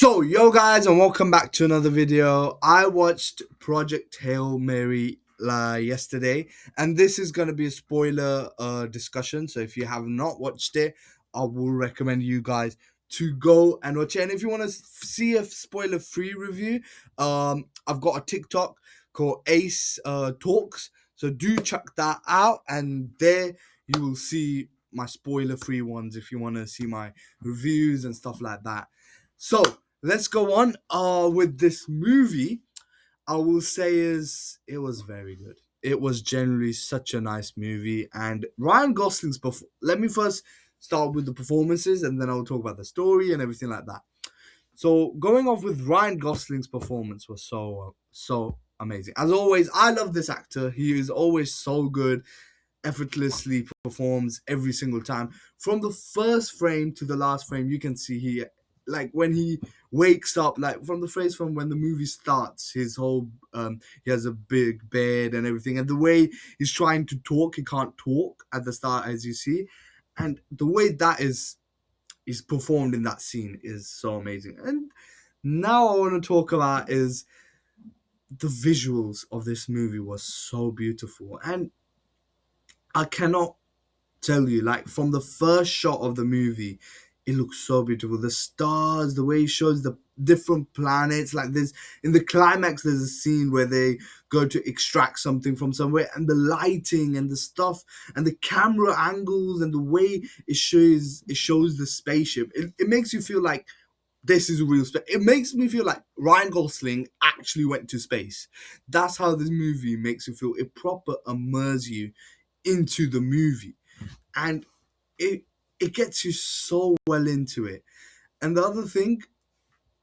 So, yo guys, and welcome back to another video. I watched Project Hail Mary yesterday, and this is going to be a spoiler discussion. So, if you have not watched it, I will recommend you guys to go and watch it. And if you want to see a spoiler free review, I've got a TikTok called Ace Talks. So, do check that out, and there you will see my spoiler free ones if you want to see my reviews and stuff like that. So, let's go on with this movie. I will say is it was very good. It was generally such a nice movie, and Ryan Gosling's let me first start with the performances, and then I'll talk about the story and everything like that. So going off with Ryan Gosling's performance was so amazing. As always, I love this actor. He is always so good, effortlessly performs every single time. From the first frame to the last frame, you can see he, like when he wakes up, like from the phrase from when the movie starts, his whole he has a big bed and everything, and the way he's trying to talk, he can't talk at the start, as you see, and the way that is performed in that scene is so amazing. And now I want to talk about is the visuals of this movie was so beautiful, and I cannot tell you, like from the first shot of the movie, it looks so beautiful. The stars, the way he shows the different planets, like there's in the climax, there's a scene where they go to extract something from somewhere, and the lighting and the stuff and the camera angles and the way it shows the spaceship. It makes you feel like this is a real space. It makes me feel like Ryan Gosling actually went to space. That's how this movie makes you feel. It proper immerses you into the movie, and it it gets you so well into it. And the other thing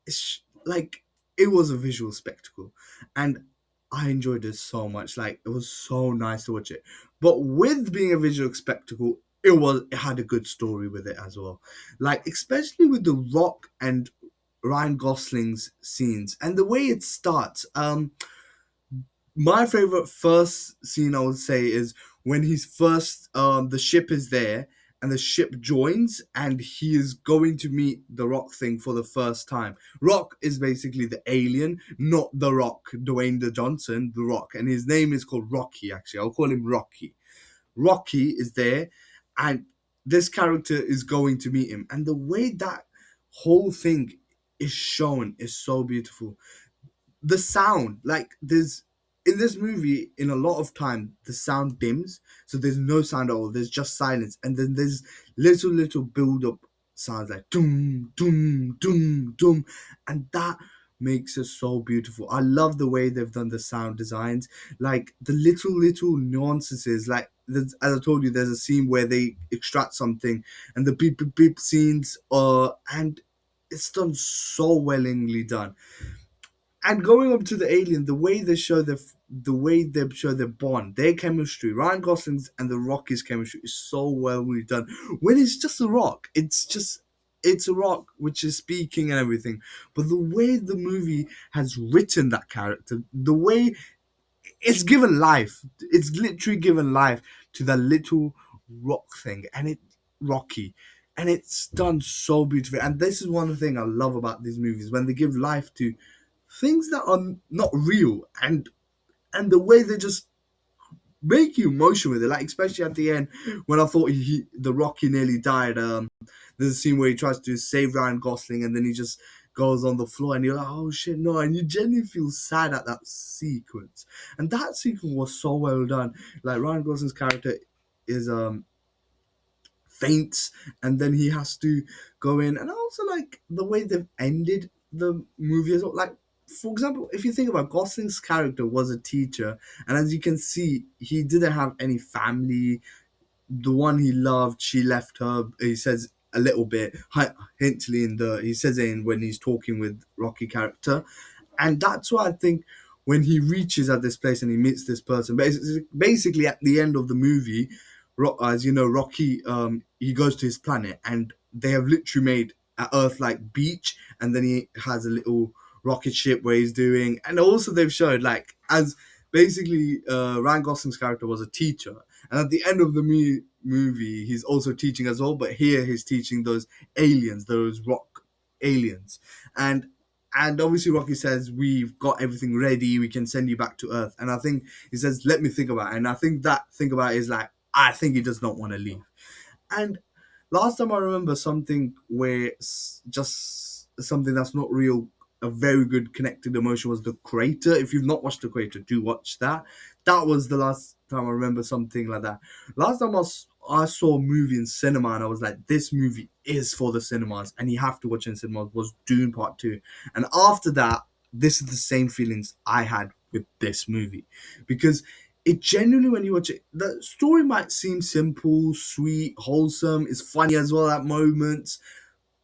is, like, it was a visual spectacle, and I enjoyed it so much. Like, it was so nice to watch it. But with being a visual spectacle, it had a good story with it as well. Like, especially with the Rock and Ryan Gosling's scenes and the way it starts. My favorite first scene, I would say, is when he's first the ship is there, and the ship joins, and he is going to meet the Rock thing for the first time. Rock is basically the alien, not the Rock, Dwayne the Johnson, the Rock, and his name is called Rocky. Actually, I'll call him Rocky. Rocky is there, and this character is going to meet him, and the way that whole thing is shown is so beautiful. The sound, like, there's in this movie, in a lot of time the sound dims, so there's no sound at all, there's just silence, and then there's little build up sounds like doom doom doom doom, and that makes it so beautiful. I love the way they've done the sound designs, like the little nuances, like as I told you, there's a scene where they extract something, and the beep beep beep scenes, and it's done so willingly done. And going up to the alien, the way they show their bond, their chemistry, Ryan Gosling's and the Rocky's chemistry is so well done. When it's just a rock, it's a rock which is speaking and everything. But the way the movie has written that character, the way it's given life, it's literally given life to that little rock thing, and it Rocky. And it's done so beautifully. And this is one thing I love about these movies, when they give life to things that are not real, and the way they just make you emotional with it, like especially at the end when I thought the Rocky nearly died. There's a scene where he tries to save Ryan Gosling, and then he just goes on the floor, and you're like, oh shit, no, and you genuinely feel sad at that sequence. And that sequence was so well done. Like, Ryan Gosling's character is faints, and then he has to go in, and I also like the way they've ended the movie as well. Like, for example, if you think about, Gosling's character was a teacher, and as you can see, he didn't have any family. The one he loved, she left her. He says a little bit hintily in the he says it in when he's talking with Rocky character. And that's why I think when he reaches at this place and he meets this person, basically at the end of the movie, as you know, Rocky, he goes to his planet, and they have literally made a Earth like beach, and then he has a little rocket ship where he's doing, and also they've showed, like, as basically Ryan Gosling's character was a teacher, and at the end of the movie, he's also teaching as well. But here he's teaching those aliens, those rock. aliens. And obviously Rocky says, we've got everything ready, we can send you back to Earth. And I think he says, let me think about it. And I think that think about it is like, I think he does not want to leave. And last time I remember something where just something that's not real, a very good connected emotion was The Creator. If you've not watched The Creator, do watch that. That was the last time I remember something like that. Last time I saw a movie in cinema and I was like, this movie is for the cinemas and you have to watch it in cinemas, was Dune Part 2. And after that, this is the same feelings I had with this movie. Because it genuinely, when you watch it, the story might seem simple, sweet, wholesome, it's funny as well at moments,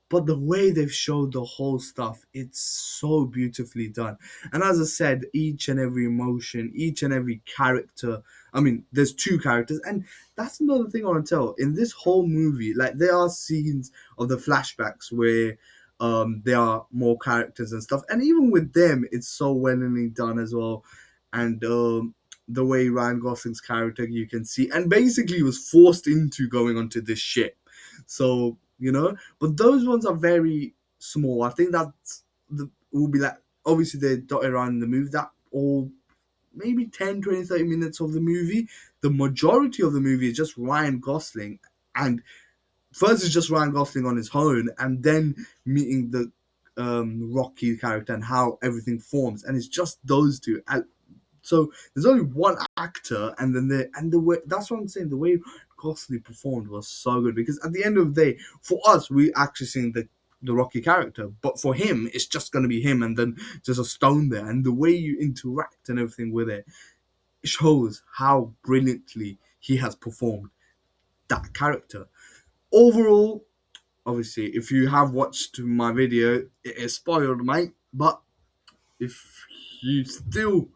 but the way they've showed the whole stuff, it's so beautifully done. And as I said, each and every emotion, each and every character, I mean, there's two characters, and that's another thing I want to tell. In this whole movie, like, there are scenes of the flashbacks where there are more characters and stuff, and even with them, it's so willingly done as well. And the way Ryan Gosling's character, you can see, and basically he was forced into going onto this ship. So, but those ones are very small. I think that's the will be like, obviously they're dotted around in the movie, that all maybe 10, 20, 30 minutes of the movie. The majority of the movie is just Ryan Gosling, and first it's just Ryan Gosling on his own, and then meeting the Rocky character and how everything forms, and it's just those two. And so there's only one actor, and then the way, that's what I'm saying. The way Gosling performed was so good, because at the end of the day, for us, we actually seeing the Rocky character, but for him, it's just gonna be him, and then just a stone there, and the way you interact and everything with it shows how brilliantly he has performed that character. Overall, obviously, if you have watched my video, it is spoiled, mate. But if you still,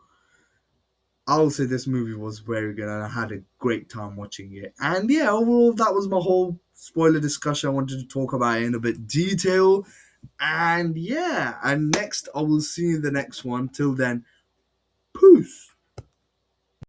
I will say this movie was very good and I had a great time watching it. And yeah, overall, that was my whole spoiler discussion. I wanted to talk about it in a bit detail. And yeah, and next, I will see you in the next one. Till then, peace.